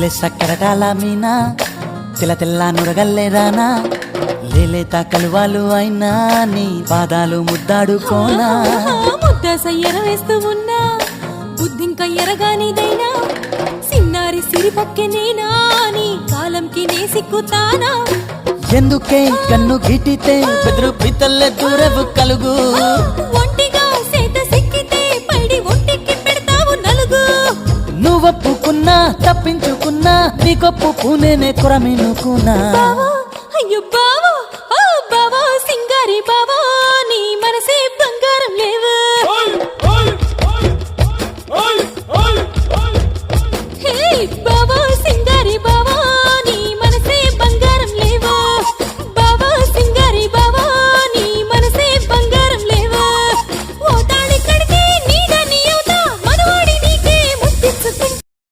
లేలే సక్కరటాల మీనా తెల్ల తెల్ల నురగల్లే రానా లేలేత కలువాలు అయినా నీ పాదాలు ముద్దాడుకోనా ముద్ద సయ్యర వేస్తూ ఉన్నా బుద్ధింక ఎరగానిదైనా సిన్నారి సిరిపక్కె నేనా నీ కాలంకి నే సిక్కుతానా ఎందుకే కన్ను గిటితే బెదురు పితల్లే దూరవు కలుగు ఒంటిగా సేత సిక్కితే పైడి ఒంటికి పెడతావు నలుగు నువ్వొప్పుకున్నా తప్పించుకున్నా నీకొప్పు పూనేనే కొరమినుకున్నా బావో అయ్యో బావో ఓ బావో సింగారి బావో